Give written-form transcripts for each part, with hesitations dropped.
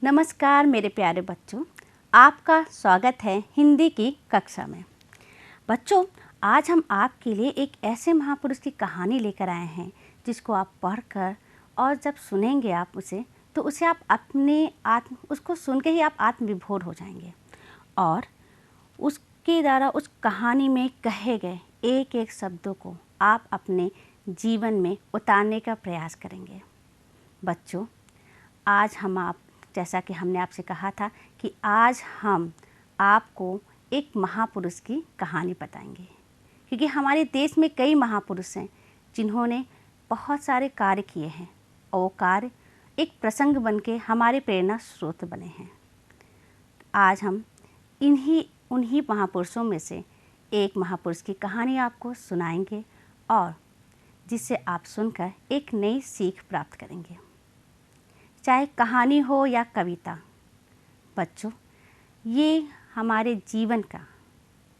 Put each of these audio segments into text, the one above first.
नमस्कार मेरे प्यारे बच्चों, आपका स्वागत है हिंदी की कक्षा में। बच्चों, आज हम आपके लिए एक ऐसे महापुरुष की कहानी लेकर आए हैं जिसको आप पढ़कर और जब सुनेंगे आप उसे तो उसे आप उसको सुन के ही आप आत्मविभोर हो जाएंगे और उसके द्वारा उस कहानी में कहे गए एक एक शब्दों को आप अपने जीवन में उतारने का प्रयास करेंगे। बच्चों, आज जैसा कि हमने आपसे कहा था कि आज हम आपको एक महापुरुष की कहानी बताएंगे, क्योंकि हमारे देश में कई महापुरुष हैं जिन्होंने बहुत सारे कार्य किए हैं और वो कार्य एक प्रसंग बनके हमारे प्रेरणा स्रोत बने हैं। आज हम उन्हीं महापुरुषों में से एक महापुरुष की कहानी आपको सुनाएंगे और जिससे आप सुनकर एक नई सीख प्राप्त करेंगे, चाहे कहानी हो या कविता। बच्चों, ये हमारे जीवन का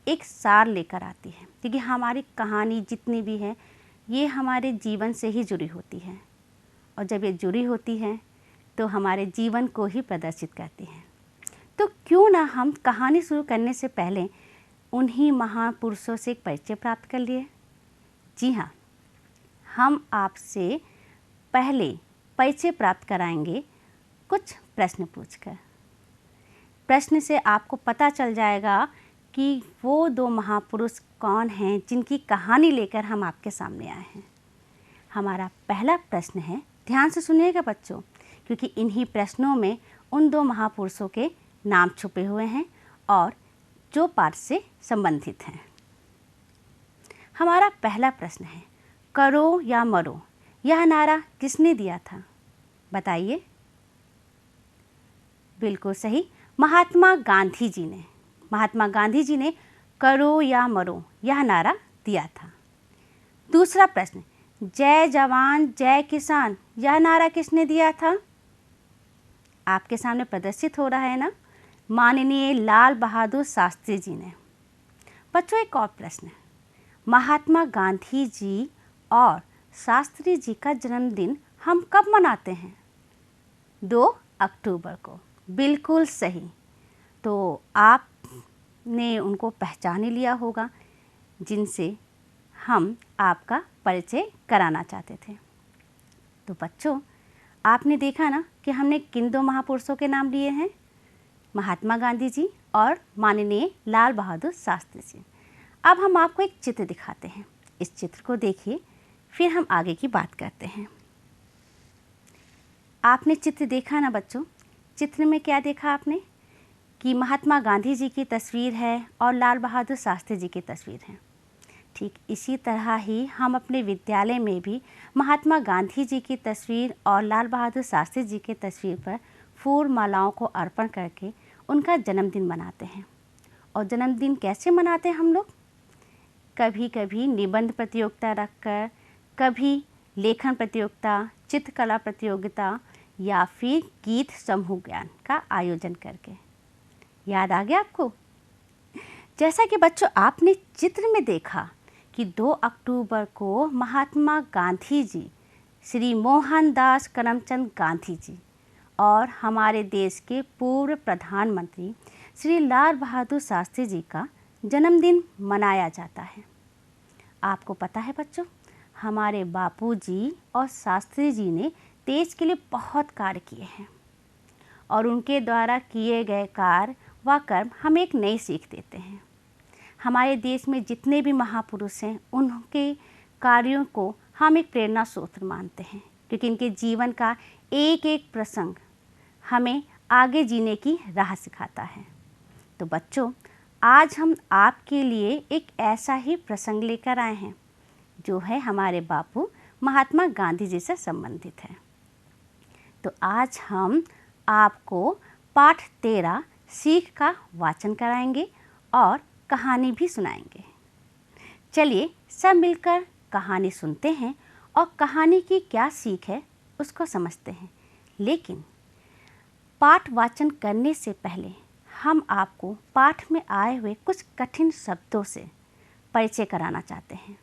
एक सार लेकर आती है, क्योंकि हमारी कहानी जितनी भी है ये हमारे जीवन से ही जुड़ी होती है और जब ये जुड़ी होती है तो हमारे जीवन को ही प्रदर्शित करती है। तो क्यों ना हम कहानी शुरू करने से पहले उन्हीं महापुरुषों से एक परिचय प्राप्त कर लिए। जी हाँ, हम आपसे पहले परिचय प्राप्त कराएंगे कुछ प्रश्न पूछकर। प्रश्न से आपको पता चल जाएगा कि वो दो महापुरुष कौन हैं जिनकी कहानी लेकर हम आपके सामने आए हैं। हमारा पहला प्रश्न है, ध्यान से सुनिएगा बच्चों, क्योंकि इन्हीं प्रश्नों में उन दो महापुरुषों के नाम छुपे हुए हैं और जो पाठ से संबंधित हैं। हमारा पहला प्रश्न है, करो या मरो यह नारा किसने दिया था? बताइए। बिल्कुल सही, महात्मा गांधी जी ने। महात्मा गांधी जी ने करो या मरो यह नारा दिया था। दूसरा प्रश्न, जय जवान जय किसान यह नारा किसने दिया था? आपके सामने प्रदर्शित हो रहा है ना, माननीय लाल बहादुर शास्त्री जी ने। बच्चों, एक और प्रश्न है, महात्मा गांधी जी और शास्त्री जी का जन्मदिन हम कब मनाते हैं? 2 अक्टूबर को। बिल्कुल सही। तो आपने उनको पहचान लिया होगा जिनसे हम आपका परिचय कराना चाहते थे। तो बच्चों, आपने देखा ना कि हमने किन दो महापुरुषों के नाम लिए हैं, महात्मा गांधी जी और माननीय लाल बहादुर शास्त्री जी। अब हम आपको एक चित्र दिखाते हैं, इस चित्र को देखिए, फिर हम आगे की बात करते हैं। आपने चित्र देखा ना बच्चों, चित्र में क्या देखा आपने कि महात्मा गांधी जी की तस्वीर है और लाल बहादुर शास्त्री जी की तस्वीर है। ठीक इसी तरह ही हम अपने विद्यालय में भी महात्मा गांधी जी की तस्वीर और लाल बहादुर शास्त्री जी की तस्वीर पर फूल मालाओं को अर्पण करके उनका जन्मदिन मनाते हैं। और जन्मदिन कैसे मनाते हैं हम लोग? कभी कभी निबंध प्रतियोगिता रखकर, कभी लेखन प्रतियोगिता, चित्रकला प्रतियोगिता या फिर गीत समूह ज्ञान का आयोजन करके। याद आ गया आपको? जैसा कि बच्चों आपने चित्र में देखा कि 2 अक्टूबर को महात्मा गांधी जी, श्री मोहनदास करमचंद गांधी जी और हमारे देश के पूर्व प्रधानमंत्री श्री लाल बहादुर शास्त्री जी का जन्मदिन मनाया जाता है। आपको पता है बच्चों, हमारे बापूजी और शास्त्री जी ने देश के लिए बहुत कार्य किए हैं और उनके द्वारा किए गए कार्य व कर्म हमें एक नई सीख देते हैं। हमारे देश में जितने भी महापुरुष हैं उनके कार्यों को हम एक प्रेरणा स्रोत मानते हैं, क्योंकि इनके जीवन का एक एक प्रसंग हमें आगे जीने की राह सिखाता है। तो बच्चों, आज हम आपके लिए एक ऐसा ही प्रसंग लेकर आए हैं जो है हमारे बापू महात्मा गांधी जी से संबंधित है। तो आज हम आपको पाठ 13 सीख का वाचन कराएंगे और कहानी भी सुनाएंगे। चलिए सब मिलकर कहानी सुनते हैं और कहानी की क्या सीख है उसको समझते हैं। लेकिन पाठ वाचन करने से पहले हम आपको पाठ में आए हुए कुछ कठिन शब्दों से परिचय कराना चाहते हैं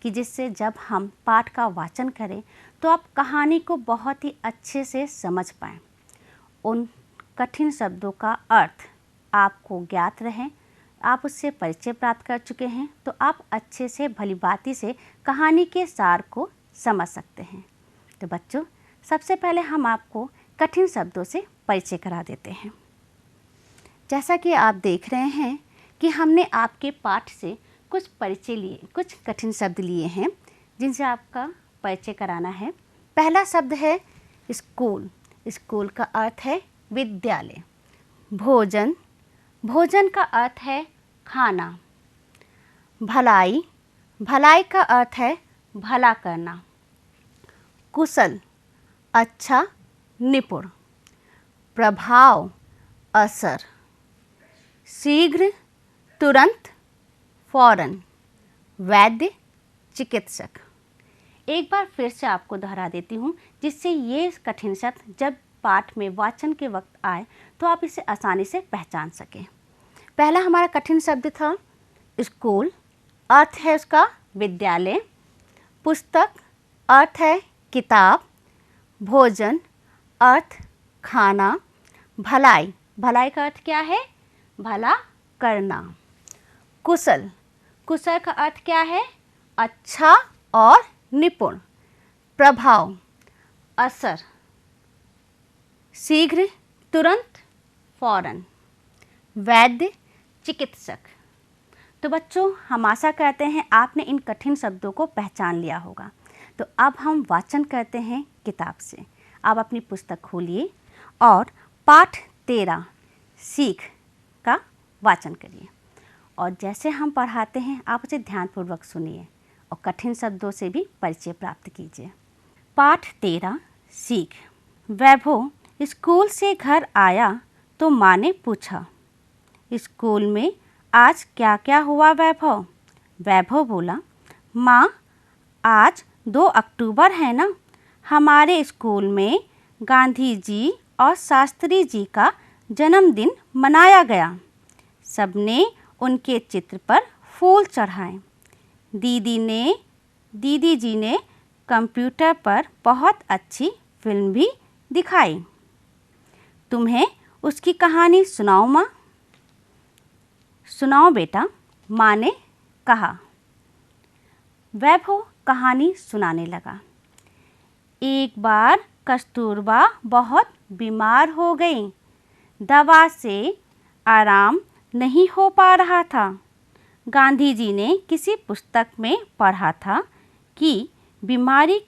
कि जिससे जब हम पाठ का वाचन करें तो आप कहानी को बहुत ही अच्छे से समझ पाएँ। उन कठिन शब्दों का अर्थ आपको ज्ञात रहे, आप उससे परिचय प्राप्त कर चुके हैं, तो आप अच्छे से भलीभांति से कहानी के सार को समझ सकते हैं। तो बच्चों, सबसे पहले हम आपको कठिन शब्दों से परिचय करा देते हैं। जैसा कि आप देख रहे हैं कि हमने आपके पाठ से कुछ परिचय लिए, कुछ कठिन शब्द लिए हैं जिनसे आपका परिचय कराना है। पहला शब्द है स्कूल। स्कूल का अर्थ है विद्यालय। भोजन। भोजन का अर्थ है खाना। भलाई। भलाई का अर्थ है भला करना। कुशल, अच्छा, निपुण। प्रभाव, असर। शीघ्र, तुरंत, फौरन। वैद्य, चिकित्सक। एक बार फिर से आपको दोहरा देती हूँ, जिससे ये कठिन शब्द जब पाठ में वाचन के वक्त आए तो आप इसे आसानी से पहचान सकें। पहला हमारा कठिन शब्द था स्कूल, अर्थ है उसका विद्यालय। पुस्तक, अर्थ है किताब। भोजन, अर्थ खाना। भलाई, भलाई का अर्थ क्या है? भला करना। कुशल, कुशल का अर्थ क्या है? अच्छा और निपुण। प्रभाव, असर। शीघ्र, तुरंत, फौरन। वैद्य, चिकित्सक। तो बच्चों, हम आशा करते हैं आपने इन कठिन शब्दों को पहचान लिया होगा। तो अब हम वाचन करते हैं किताब से। आप अपनी पुस्तक खोलिए और पाठ 13 सीख का वाचन करिए, और जैसे हम पढ़ाते हैं आप उसे ध्यानपूर्वक सुनिए और कठिन शब्दों से भी परिचय प्राप्त कीजिए। पाठ 13 सीख। वैभव स्कूल से घर आया तो माँ ने पूछा, स्कूल में आज क्या क्या हुआ वैभव? वैभव बोला, माँ आज 2 अक्टूबर है ना, हमारे स्कूल में गांधी जी और शास्त्री जी का जन्मदिन मनाया गया। सबने उनके चित्र पर फूल चढ़ाए। दीदी जी ने कंप्यूटर पर बहुत अच्छी फिल्म भी दिखाई। तुम्हें उसकी कहानी सुनाऊं माँ? सुनाओ बेटा, माँ ने कहा। वैभव कहानी सुनाने लगा। एक बार कस्तूरबा बहुत बीमार हो गई। दवा से आराम नहीं हो पा रहा था। गांधी जी ने किसी पुस्तक में पढ़ा था कि बीमारी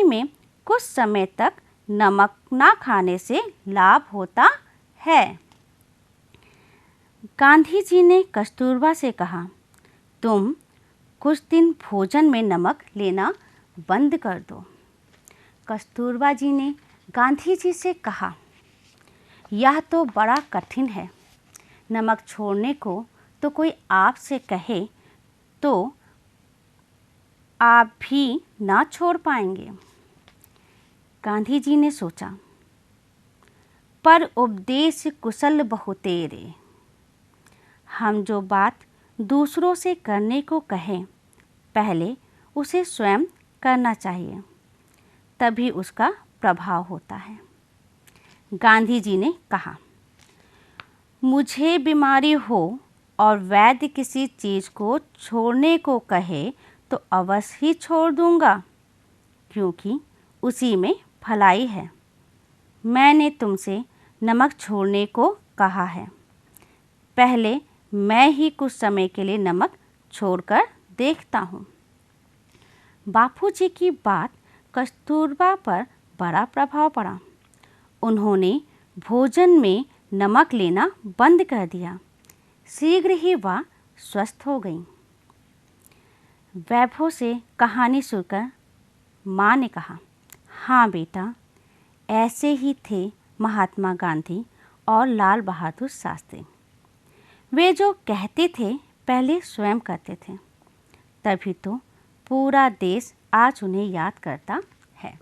में कुछ समय तक नमक ना खाने से लाभ होता है। गांधी जी ने कस्तूरबा से कहा, तुम कुछ दिन भोजन में नमक लेना बंद कर दो। कस्तूरबा जी ने गांधी जी से कहा, यह तो बड़ा कठिन है। नमक छोड़ने को तो कोई आपसे कहे तो आप भी ना छोड़ पाएंगे। गांधी जी ने सोचा, पर उपदेश कुशल बहु तेरे। हम जो बात दूसरों से करने को कहें, पहले उसे स्वयं करना चाहिए, तभी उसका प्रभाव होता है। गांधी जी ने कहा, मुझे बीमारी हो और वैद्य किसी चीज़ को छोड़ने को कहे तो अवश्य ही छोड़ दूंगा, क्योंकि उसी में भलाई है। मैंने तुमसे नमक छोड़ने को कहा है। पहले मैं ही कुछ समय के लिए नमक छोड़कर देखता हूँ। बापूजी की बात कस्तूरबा पर बड़ा प्रभाव पड़ा। उन्होंने भोजन में नमक लेना बंद कर दिया। शीघ्र ही वह स्वस्थ हो गई। वैभव से कहानी सुनकर माँ ने कहा, हाँ बेटा, ऐसे ही थे महात्मा गांधी और लाल बहादुर शास्त्री। वे जो कहते थे पहले स्वयं करते थे, तभी तो पूरा देश आज उन्हें याद करता है।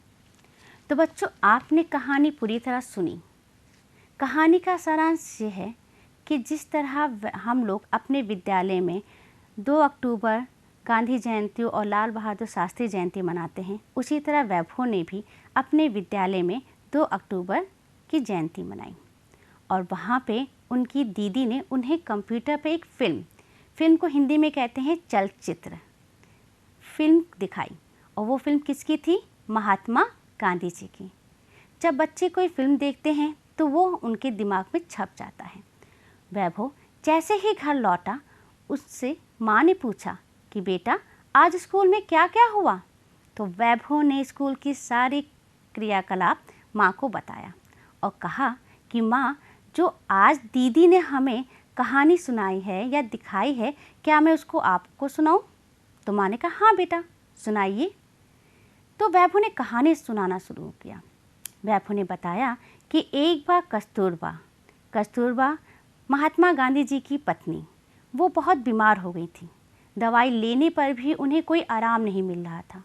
तो बच्चों, आपने कहानी पूरी तरह सुनी। कहानी का सारांश ये है कि जिस तरह हम लोग अपने विद्यालय में 2 अक्टूबर गांधी जयंती और लाल बहादुर शास्त्री जयंती मनाते हैं, उसी तरह वैभव ने भी अपने विद्यालय में 2 अक्टूबर की जयंती मनाई और वहाँ पे उनकी दीदी ने उन्हें कंप्यूटर पे एक फिल्म को हिंदी में कहते हैं चलचित्र फिल्म दिखाई। और वो फिल्म किसकी थी? महात्मा गांधी जी की। जब बच्चे कोई फिल्म देखते हैं तो वो उनके दिमाग में छप जाता है। वैभव जैसे ही घर लौटा उससे माँ ने पूछा कि बेटा आज स्कूल में क्या क्या हुआ। तो वैभव ने स्कूल की सारी क्रियाकलाप माँ को बताया और कहा कि माँ, जो आज दीदी ने हमें कहानी सुनाई है या दिखाई है, क्या मैं उसको आपको सुनाऊं? तो माँ ने कहा हाँ बेटा सुनाइए। तो वैभव ने कहानी सुनाना शुरू किया। वैभव ने बताया कि एक बार कस्तूरबा महात्मा गांधी जी की पत्नी, वो बहुत बीमार हो गई थी। दवाई लेने पर भी उन्हें कोई आराम नहीं मिल रहा था।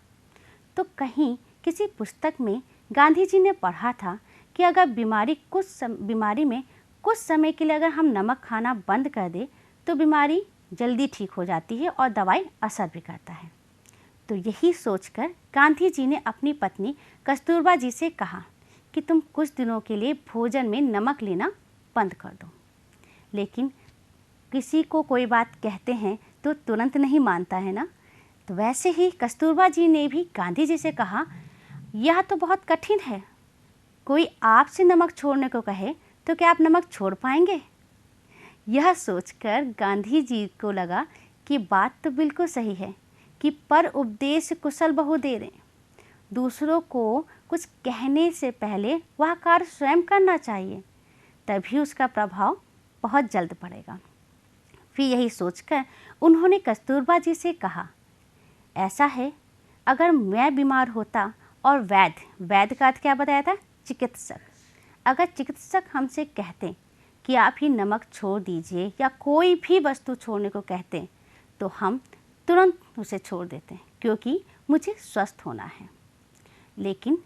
तो कहीं किसी पुस्तक में गांधी जी ने पढ़ा था कि अगर बीमारी में कुछ समय के लिए अगर हम नमक खाना बंद कर दें तो बीमारी जल्दी ठीक हो जाती है और दवाई असर भी करता है। तो यही सोचकर गांधी जी ने अपनी पत्नी कस्तूरबा जी से कहा कि तुम कुछ दिनों के लिए भोजन में नमक लेना बंद कर दो। लेकिन किसी को कोई बात कहते हैं तो तुरंत नहीं मानता है ना। तो वैसे ही कस्तूरबा जी ने भी गांधी जी से कहा, यह तो बहुत कठिन है, कोई आपसे नमक छोड़ने को कहे तो क्या आप नमक छोड़ पाएंगे? यह सोचकर गांधी जी को लगा कि बात तो बिल्कुल सही है कि पर उपदेश कुशल बहु देरे। दूसरों को कुछ कहने से पहले वह कार्य स्वयं करना चाहिए, तभी उसका प्रभाव बहुत जल्द पड़ेगा। फिर यही सोचकर उन्होंने कस्तूरबा जी से कहा, ऐसा है अगर मैं बीमार होता और वैद्य का अर्थ क्या बताया था? चिकित्सक। अगर चिकित्सक हमसे कहते कि आप ही नमक छोड़ दीजिए या कोई भी वस्तु छोड़ने को कहते तो हम तुरंत उसे छोड़ देते क्योंकि मुझे स्वस्थ होना है। लेकिन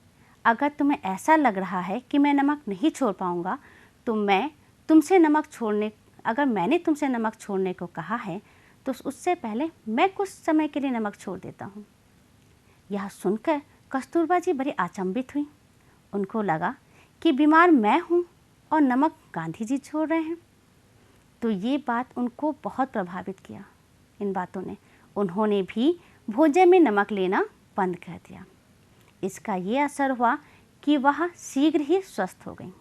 अगर तुम्हें ऐसा लग रहा है कि मैं नमक नहीं छोड़ पाऊँगा तो मैंने तुमसे नमक छोड़ने को कहा है तो उससे पहले मैं कुछ समय के लिए नमक छोड़ देता हूँ। यह सुनकर कस्तूरबा जी बड़ी अचंभित हुई। उनको लगा कि बीमार मैं हूँ और नमक गांधी जी छोड़ रहे हैं। तो ये बात उनको बहुत प्रभावित किया। इन बातों ने उन्होंने भी भोजन में नमक लेना बंद कर दिया। इसका ये असर हुआ कि वह शीघ्र ही स्वस्थ हो गई।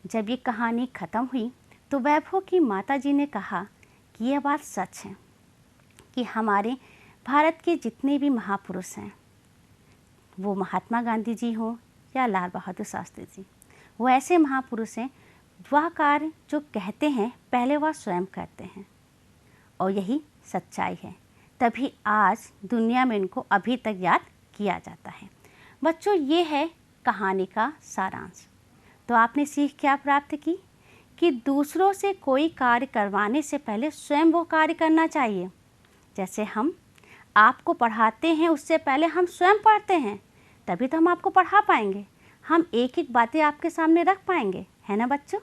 जब ये कहानी ख़त्म हुई तो वैभव की माताजी ने कहा कि यह बात सच है कि हमारे भारत के जितने भी महापुरुष हैं, वो महात्मा गांधी जी हों या लाल बहादुर शास्त्री जी, वो ऐसे महापुरुष हैं, वह कार्य जो कहते हैं पहले वह स्वयं करते हैं और यही सच्चाई है। तभी आज दुनिया में इनको अभी तक याद किया जाता है। बच्चों, ये है कहानी का सारांश। तो आपने सीख क्या प्राप्त की कि दूसरों से कोई कार्य करवाने से पहले स्वयं वो कार्य करना चाहिए। जैसे हम आपको पढ़ाते हैं उससे पहले हम स्वयं पढ़ते हैं, तभी तो हम आपको पढ़ा पाएंगे, हम एक एक बातें आपके सामने रख पाएंगे, है ना बच्चों।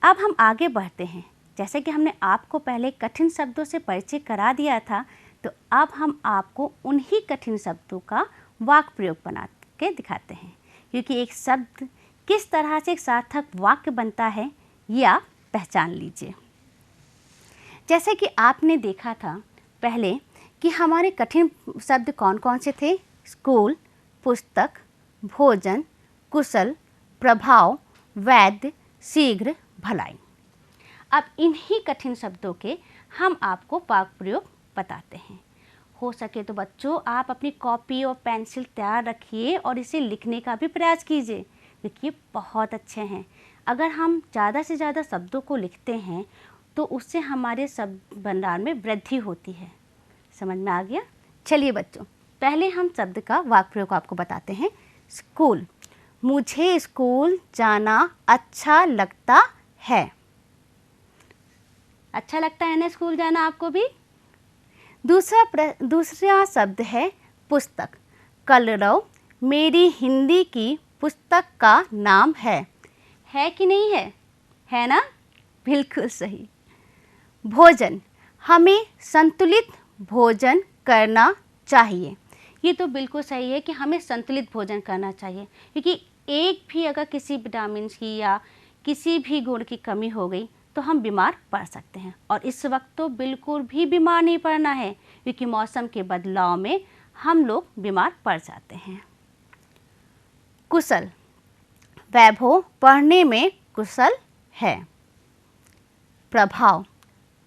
अब हम आगे बढ़ते हैं। जैसे कि हमने आपको पहले कठिन शब्दों से परिचय करा दिया था, तो अब हम आपको उन्हीं कठिन शब्दों का वाक्य प्रयोग बना के दिखाते हैं, क्योंकि एक शब्द किस तरह से एक सार्थक वाक्य बनता है ये आप पहचान लीजिए। जैसे कि आपने देखा था पहले कि हमारे कठिन शब्द कौन कौन से थे? स्कूल, पुस्तक, भोजन, कुशल, प्रभाव, वैद्य, शीघ्र, भलाई। अब इन्हीं कठिन शब्दों के हम आपको वाक्य प्रयोग बताते हैं। हो सके तो बच्चों आप अपनी कॉपी और पेंसिल तैयार रखिए और इसे लिखने का भी प्रयास कीजिए। देखिए बहुत अच्छे हैं। अगर हम ज़्यादा से ज़्यादा शब्दों को लिखते हैं तो उससे हमारे शब्द भंडार में वृद्धि होती है। समझ में आ गया? चलिए बच्चों, पहले हम शब्द का वाक्य प्रयोग आपको बताते हैं। स्कूल, मुझे स्कूल जाना अच्छा लगता है। अच्छा लगता है ना स्कूल जाना आपको भी? दूसरा शब्द है पुस्तक। कलरव मेरी हिंदी की पुस्तक का नाम है कि नहीं है? है ना? बिल्कुल सही। भोजन, हमें संतुलित भोजन करना चाहिए। ये तो बिल्कुल सही है कि हमें संतुलित भोजन करना चाहिए, क्योंकि एक भी अगर किसी विटामिन की या किसी भी गुण की कमी हो गई तो हम बीमार पड़ सकते हैं। और इस वक्त तो बिल्कुल भी बीमार नहीं पड़ना है, क्योंकि मौसम के बदलाव में हम लोग बीमार पड़ जाते हैं। कुशल। वैभव पढ़ने में कुशल है। प्रभाव।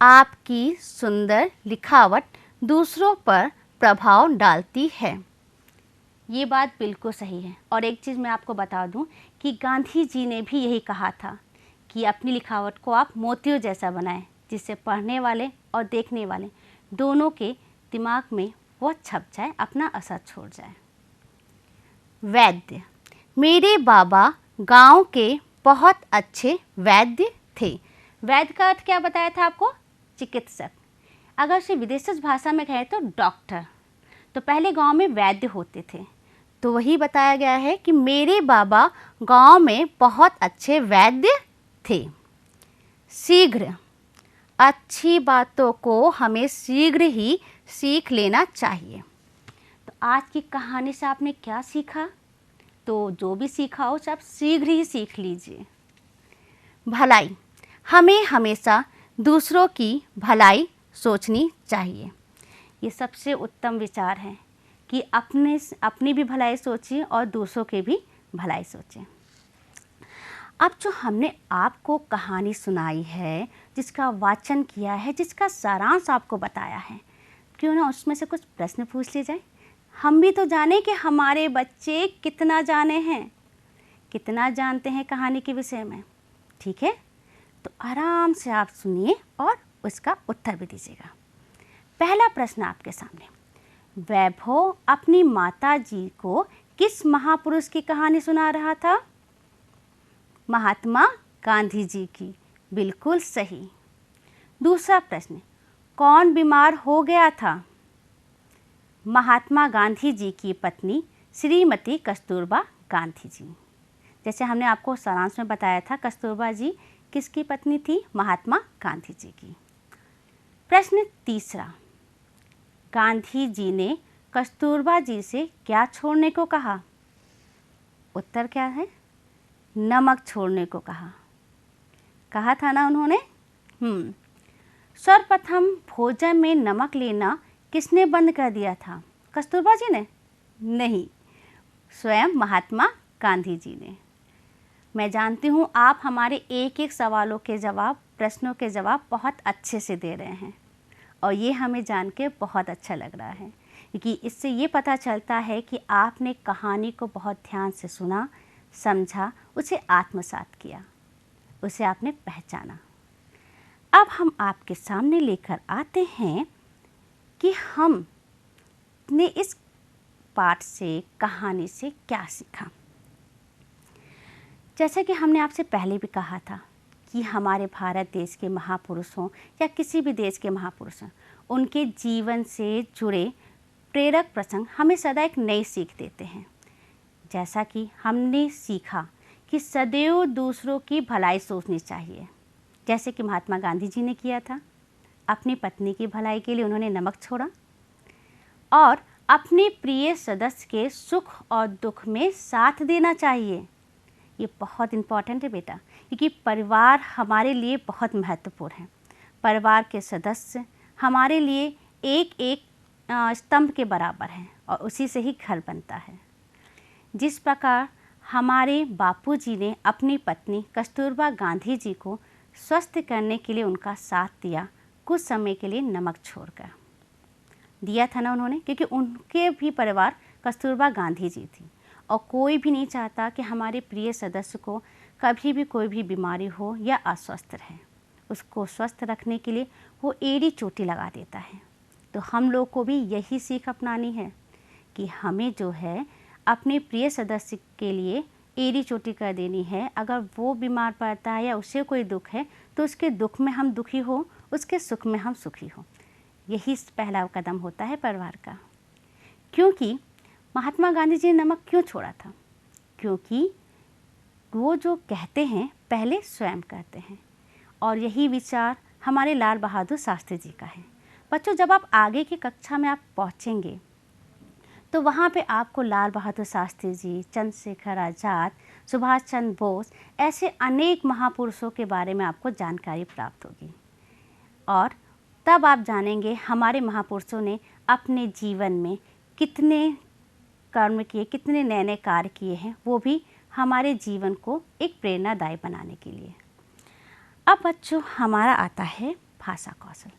आपकी सुंदर लिखावट दूसरों पर प्रभाव डालती है। ये बात बिल्कुल सही है। और एक चीज़ मैं आपको बता दूं कि गांधी जी ने भी यही कहा था कि अपनी लिखावट को आप मोतियों जैसा बनाएं, जिससे पढ़ने वाले और देखने वाले दोनों के दिमाग में वो छप जाए, अपना असर छोड़ जाए। वैद्य। मेरे बाबा गांव के बहुत अच्छे वैद्य थे। वैद्य का अर्थ क्या बताया था आपको? चिकित्सक। अगर उसे विदेशी भाषा में कहें तो डॉक्टर। तो पहले गांव में वैद्य होते थे, तो वही बताया गया है कि मेरे बाबा गांव में बहुत अच्छे वैद्य थे। शीघ्र। अच्छी बातों को हमें शीघ्र ही सीख लेना चाहिए। तो आज की कहानी से आपने क्या सीखा? तो जो भी सीखा हो उसे आप शीघ्र ही सीख लीजिए। भलाई। हमें हमेशा दूसरों की भलाई सोचनी चाहिए। ये सबसे उत्तम विचार है कि अपनी भी भलाई सोचिए और दूसरों की भी भलाई सोचें। अब जो हमने आपको कहानी सुनाई है, जिसका वाचन किया है, जिसका सारांश आपको बताया है, क्यों ना उसमें से कुछ प्रश्न पूछ लिए जाए। हम भी तो जाने कि हमारे बच्चे कितना जाने हैं, कितना जानते हैं कहानी के विषय में। ठीक है, तो आराम से आप सुनिए और उसका उत्तर भी दीजिएगा। पहला प्रश्न आपके सामने। वैभव अपनी माता जी को किस महापुरुष की कहानी सुना रहा था? महात्मा गांधी जी की। बिल्कुल सही। दूसरा प्रश्न। कौन बीमार हो गया था? महात्मा गांधी जी की पत्नी श्रीमती कस्तूरबा गांधी जी। जैसे हमने आपको सारांश में बताया था, कस्तूरबा जी किसकी पत्नी थी? महात्मा गांधी जी की। प्रश्न तीसरा। गांधी जी ने कस्तूरबा जी से क्या छोड़ने को कहा? उत्तर क्या है? नमक छोड़ने को कहा था ना उन्होंने। सर्वप्रथम भोजन में नमक लेना किसने बंद कर दिया था? कस्तूरबा जी ने? नहीं, स्वयं महात्मा गांधी जी ने। मैं जानती हूँ आप हमारे एक एक सवालों के जवाब, प्रश्नों के जवाब बहुत अच्छे से दे रहे हैं, और ये हमें जान के बहुत अच्छा लग रहा है, क्योंकि इससे ये पता चलता है कि आपने कहानी को बहुत ध्यान से सुना, समझा, उसे आत्मसात किया, उसे आपने पहचाना। अब हम आपके सामने लेकर आते हैं कि हमने इस पाठ से, कहानी से क्या सीखा। जैसा कि हमने आपसे पहले भी कहा था कि हमारे भारत देश के महापुरुषों या किसी भी देश के महापुरुषों, उनके जीवन से जुड़े प्रेरक प्रसंग हमें सदा एक नई सीख देते हैं। जैसा कि हमने सीखा कि सदैव दूसरों की भलाई सोचनी चाहिए, जैसे कि महात्मा गांधी जी ने किया था। अपनी पत्नी की भलाई के लिए उन्होंने नमक छोड़ा, और अपने प्रिय सदस्य के सुख और दुख में साथ देना चाहिए। ये बहुत इम्पॉर्टेंट है बेटा, क्योंकि परिवार हमारे लिए बहुत महत्वपूर्ण है। परिवार के सदस्य हमारे लिए एक एक स्तंभ के बराबर हैं, और उसी से ही घर बनता है। जिस प्रकार हमारे बापूजी ने अपनी पत्नी कस्तूरबा गांधी जी को स्वस्थ करने के लिए उनका साथ दिया, कुछ समय के लिए नमक छोड़कर दिया था ना उन्होंने, क्योंकि उनके भी परिवार कस्तूरबा गांधी जी थी, और कोई भी नहीं चाहता कि हमारे प्रिय सदस्य को कभी भी कोई भी बीमारी हो या अस्वस्थ रहे। उसको स्वस्थ रखने के लिए वो एड़ी चोटी लगा देता है। तो हम लोग को भी यही सीख अपनानी है कि हमें जो है अपने प्रिय सदस्य के लिए एड़ी चोटी कर देनी है। अगर वो बीमार पड़ता है या उसे कोई दुख है तो उसके दुख में हम दुखी हो, उसके सुख में हम सुखी हो। यही पहला कदम होता है परिवार का। क्योंकि महात्मा गांधी जी ने नमक क्यों छोड़ा था? क्योंकि वो जो कहते हैं पहले स्वयं करते हैं, और यही विचार हमारे लाल बहादुर शास्त्री जी का है। बच्चों, जब आप आगे की कक्षा में आप पहुँचेंगे तो वहाँ पे आपको लाल बहादुर शास्त्री जी, चंद्रशेखर आज़ाद, सुभाष चंद्र बोस, ऐसे अनेक महापुरुषों के बारे में आपको जानकारी प्राप्त होगी। और तब आप जानेंगे हमारे महापुरुषों ने अपने जीवन में कितने कर्म किए, कितने नए नए कार्य किए हैं, वो भी हमारे जीवन को एक प्रेरणादायी बनाने के लिए। अब बच्चों हमारा आता है भाषा कौशल।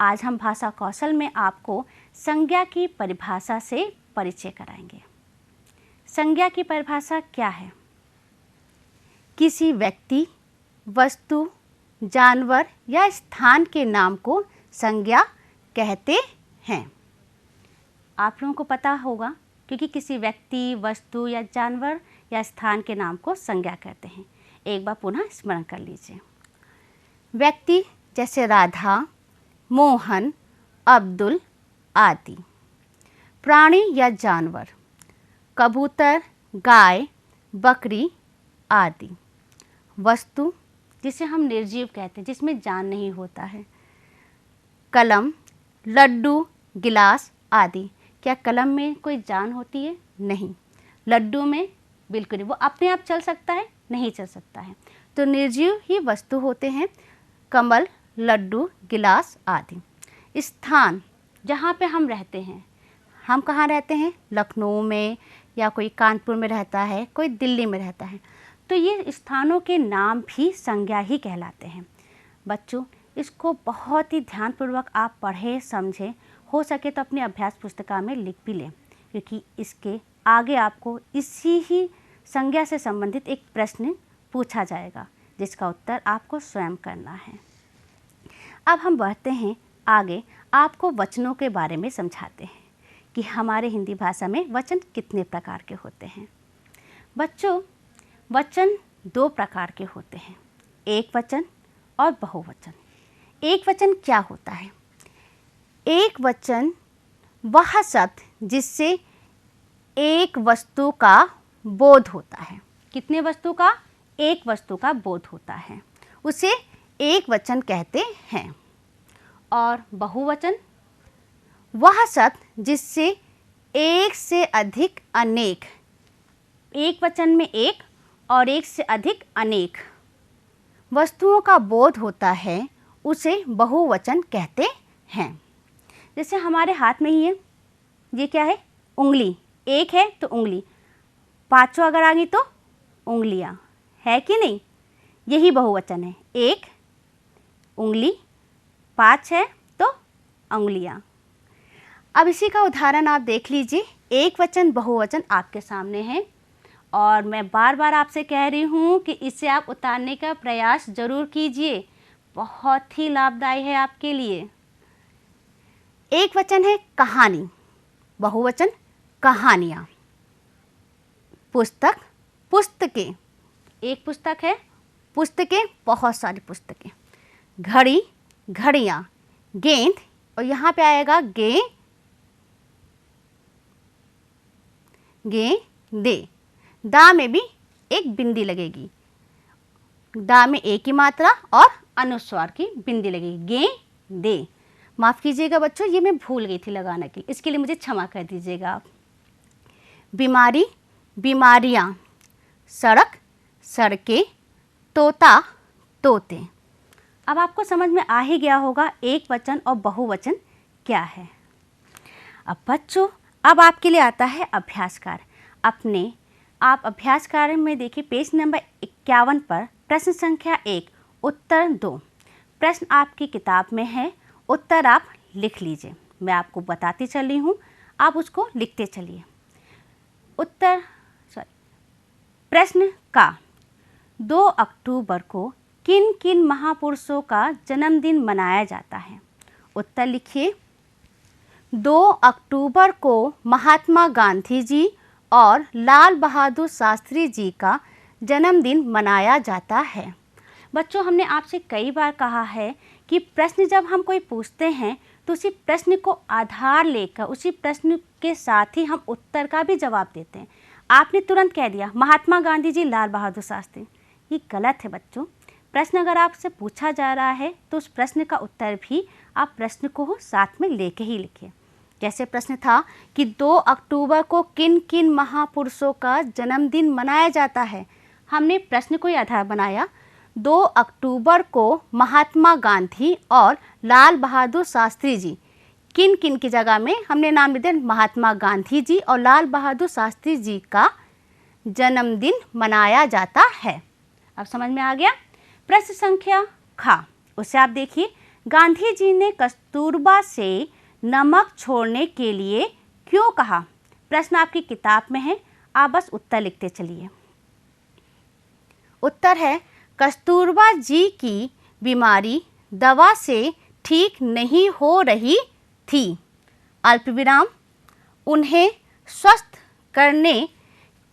आज हम भाषा कौशल में आपको संज्ञा की परिभाषा से परिचय कराएंगे। संज्ञा की परिभाषा क्या है? किसी व्यक्ति, वस्तु, जानवर या स्थान के नाम को संज्ञा कहते हैं। आप लोगों को पता होगा, क्योंकि किसी व्यक्ति, वस्तु या जानवर या स्थान के नाम को संज्ञा कहते हैं। एक बार पुनः स्मरण कर लीजिए। व्यक्ति जैसे राधा, मोहन, अब्दुल आदि। प्राणी या जानवर, कबूतर, गाय, बकरी आदि। वस्तु जिसे हम निर्जीव कहते हैं, जिसमें जान नहीं होता है। कलम, लड्डू, गिलास आदि। क्या कलम में कोई जान होती है? नहीं। लड्डू में बिल्कुल नहीं, वो अपने आप चल सकता है? नहीं चल सकता है। तो निर्जीव ही वस्तु होते हैं कमल, लड्डू, गिलास आदि। स्थान जहाँ पे हम रहते हैं, हम कहाँ रहते हैं? लखनऊ में, या कोई कानपुर में रहता है, कोई दिल्ली में रहता है, तो ये स्थानों के नाम भी संज्ञा ही कहलाते हैं। बच्चों इसको बहुत ही ध्यानपूर्वक आप पढ़ें, समझें, हो सके तो अपनी अभ्यास पुस्तिका में लिख भी लें, क्योंकि इसके आगे आपको इसी ही संज्ञा से संबंधित एक प्रश्न पूछा जाएगा, जिसका उत्तर आपको स्वयं करना है। अब हम बढ़ते हैं आगे, आपको वचनों के बारे में समझाते हैं कि हमारे हिंदी भाषा में वचन कितने प्रकार के होते हैं। बच्चों वचन दो प्रकार के होते हैं, एक वचन और बहुवचन। एक वचन क्या होता है? एक वचन वह शब्द जिससे एक वस्तु का बोध होता है। कितने वस्तु का? एक वस्तु का बोध होता है, उसे एक वचन कहते हैं। और बहुवचन वह शब्द जिससे एक से अधिक अनेक, एक वचन में एक और एक से अधिक अनेक वस्तुओं का बोध होता है, उसे बहुवचन कहते हैं। जैसे हमारे हाथ में ही है, ये क्या है? उंगली। एक है तो उंगली, पांचों अगर आ गई तो उंगलियां, है कि नहीं? यही बहुवचन है। एक उंगली, पांच है तो उंगलियां। अब इसी का उदाहरण आप देख लीजिए। एक वचन बहुवचन आपके सामने है, और मैं बार बार आपसे कह रही हूँ कि इसे आप उतारने का प्रयास जरूर कीजिए, बहुत ही लाभदायी है आपके लिए। एक वचन है कहानी, बहुवचन कहानियाँ। पुस्तक, पुस्तकें। एक पुस्तक है, पुस्तकें बहुत सारी पुस्तकें। घड़ी, घड़ियाँ। गेंद, और यहाँ पे आएगा गेंदे। दा में भी एक बिंदी लगेगी, दा में एक ही मात्रा और अनुस्वार की बिंदी लगेगी। गेंदे। माफ़ कीजिएगा बच्चों, ये मैं भूल गई थी लगाने के लिए, इसके लिए मुझे क्षमा कर दीजिएगा आप। बीमारी, बीमारियाँ। सड़क, सड़कें। तोता, तोते। अब आपको समझ में आ ही गया होगा एक वचन और बहुवचन क्या है। अब बच्चों अब आपके लिए आता है अभ्यास कार्य। आप अभ्यास कार्य में देखिए पेज नंबर 51 पर प्रश्न संख्या 1 उत्तर 2। प्रश्न आपकी किताब में है, उत्तर आप लिख लीजिए। मैं आपको बताती चली हूँ, आप उसको लिखते चलिए। प्रश्न का 2 अक्टूबर को किन किन महापुरुषों का जन्मदिन मनाया जाता है? उत्तर लिखिए। 2 अक्टूबर को महात्मा गांधी जी और लाल बहादुर शास्त्री जी का जन्मदिन मनाया जाता है। बच्चों हमने आपसे कई बार कहा है कि प्रश्न जब हम कोई पूछते हैं तो उसी प्रश्न को आधार लेकर उसी प्रश्न के साथ ही हम उत्तर का भी जवाब देते हैं। आपने तुरंत कह दिया महात्मा गांधी जी, लाल बहादुर शास्त्री, ये गलत है बच्चों। प्रश्न अगर आपसे पूछा जा रहा है तो उस प्रश्न का उत्तर भी आप प्रश्न को साथ में लेके ही लिखिए। जैसे प्रश्न था कि 2 अक्टूबर को किन किन महापुरुषों का जन्मदिन मनाया जाता है। हमने प्रश्न को आधार बनाया, 2 अक्टूबर को महात्मा गांधी और लाल बहादुर शास्त्री जी, किन किन की जगह में हमने नाम दिया महात्मा गांधी जी और लाल बहादुर शास्त्री जी का जन्मदिन मनाया जाता है। अब समझ में आ गया। प्रश्न संख्या ख, उसे आप देखिए, गांधी जी ने कस्तूरबा से नमक छोड़ने के लिए क्यों कहा। प्रश्न आपकी किताब में है, आप बस उत्तर लिखते चलिए। उत्तर है, कस्तूरबा जी की बीमारी दवा से ठीक नहीं हो रही थी। अल्प विराम, उन्हें स्वस्थ करने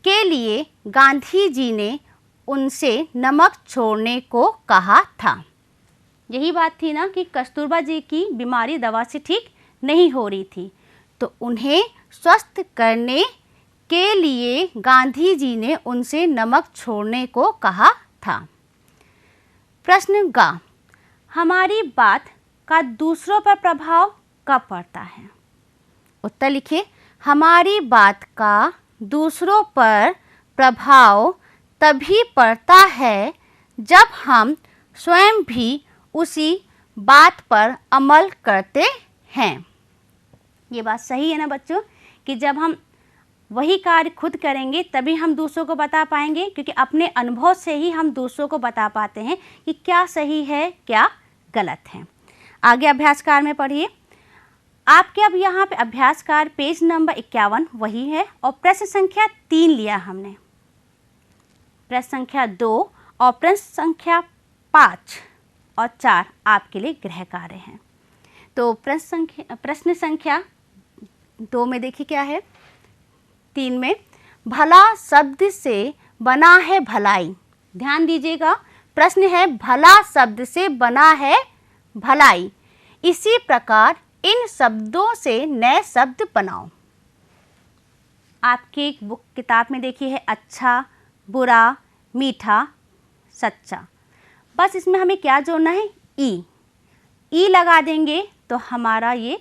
के लिए गांधी जी ने उनसे नमक छोड़ने को कहा था। यही बात थी ना कि कस्तूरबा जी की बीमारी दवा से ठीक नहीं हो रही थी, तो उन्हें स्वस्थ करने के लिए गांधी जी ने उनसे नमक छोड़ने को कहा था। प्रश्न ग, हमारी बात का दूसरों पर प्रभाव कब पड़ता है। उत्तर लिखिए, हमारी बात का दूसरों पर प्रभाव तभी पड़ता है जब हम स्वयं भी उसी बात पर अमल करते हैं। ये बात सही है ना बच्चों, कि जब हम वही कार्य खुद करेंगे तभी हम दूसरों को बता पाएंगे, क्योंकि अपने अनुभव से ही हम दूसरों को बता पाते हैं कि क्या सही है क्या गलत है। आगे अभ्यासकार में पढ़िए। आपके अब यहाँ पे अभ्यासकार पेज नंबर 51 वही है और प्रश्न संख्या 3 लिया हमने, प्रश्न संख्या 2 और प्रश्न संख्या 5 और 4 आपके लिए गृह कार्य हैं। तो प्रश्न संख्या 2 में देखिए क्या है, 3 में, भला शब्द से बना है भलाई। ध्यान दीजिएगा, प्रश्न है भला शब्द से बना है भलाई, इसी प्रकार इन शब्दों से नए शब्द बनाओ। आपकी बुक किताब में देखिए है अच्छा, बुरा, मीठा, सच्चा। बस इसमें हमें क्या जोड़ना है, ई लगा देंगे तो हमारा ये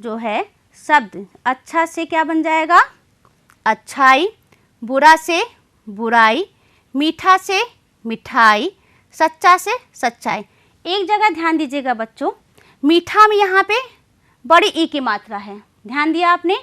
जो है शब्द अच्छा से क्या बन जाएगा, अच्छाई, बुरा से बुराई, मीठा से मिठाई, सच्चा से सच्चाई। एक जगह ध्यान दीजिएगा बच्चों, मीठा में यहाँ पे बड़ी ई की मात्रा है, ध्यान दिया आपने,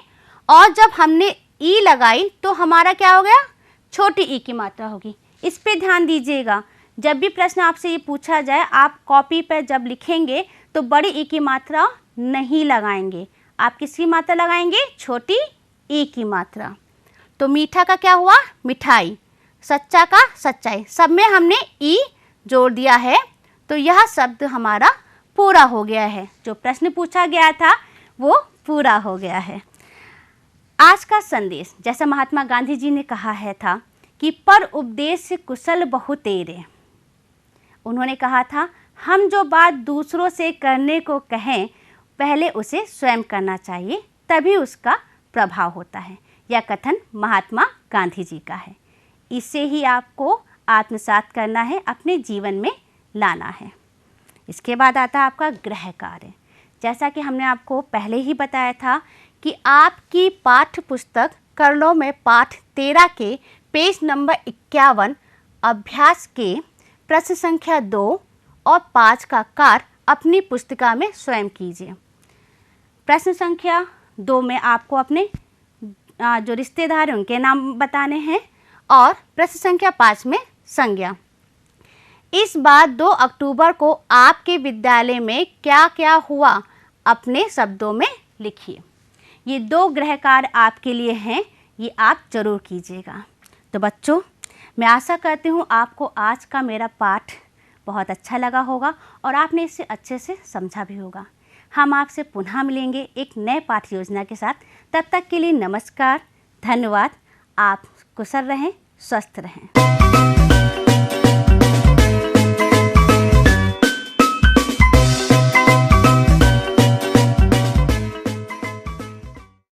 और जब हमने ई लगाई तो हमारा क्या हो गया, छोटी ई की मात्रा होगी। इस पे ध्यान दीजिएगा, जब भी प्रश्न आपसे ये पूछा जाए आप कॉपी पर जब लिखेंगे तो बड़ी ई की मात्रा नहीं लगाएंगे, आप किसकी मात्रा लगाएंगे, छोटी ई की मात्रा। तो मीठा का क्या हुआ, मिठाई, सच्चा का सच्चाई, सब में हमने ई जोड़ दिया है, तो यह शब्द हमारा पूरा हो गया है। जो प्रश्न पूछा गया था वो पूरा हो गया है। आज का संदेश, जैसा महात्मा गांधी जी ने कहा है था कि पर उपदेश कुशल बहु तेरे। उन्होंने कहा था हम जो बात दूसरों से करने को कहें पहले उसे स्वयं करना चाहिए, तभी उसका प्रभाव होता है। यह कथन महात्मा गांधी जी का है। इसे ही आपको आत्मसात करना है, अपने जीवन में लाना है। इसके बाद आता है आपका गृह कार्य। जैसा कि हमने आपको पहले ही बताया था कि आपकी पाठ्य पुस्तक कर लो में पाठ 13 के पेज नंबर 51 अभ्यास के प्रश्न संख्या 2 और 5 का कार्य अपनी पुस्तिका में स्वयं कीजिए। प्रश्न संख्या 2 में आपको अपने जो रिश्तेदार हैं उनके नाम बताने हैं और प्रश्न संख्या 5 में संज्ञा। इस बार 2 अक्टूबर को आपके विद्यालय में क्या क्या हुआ अपने शब्दों में लिखिए। ये 2 गृह कार्य आपके लिए हैं, ये आप जरूर कीजिएगा। तो बच्चों, मैं आशा करती हूँ आपको आज का मेरा पाठ बहुत अच्छा लगा होगा और आपने इसे अच्छे से समझा भी होगा। हम आपसे पुनः मिलेंगे एक नए पाठ योजना के साथ। तब तक के लिए नमस्कार, धन्यवाद। आप कुशल रहें, स्वस्थ रहें।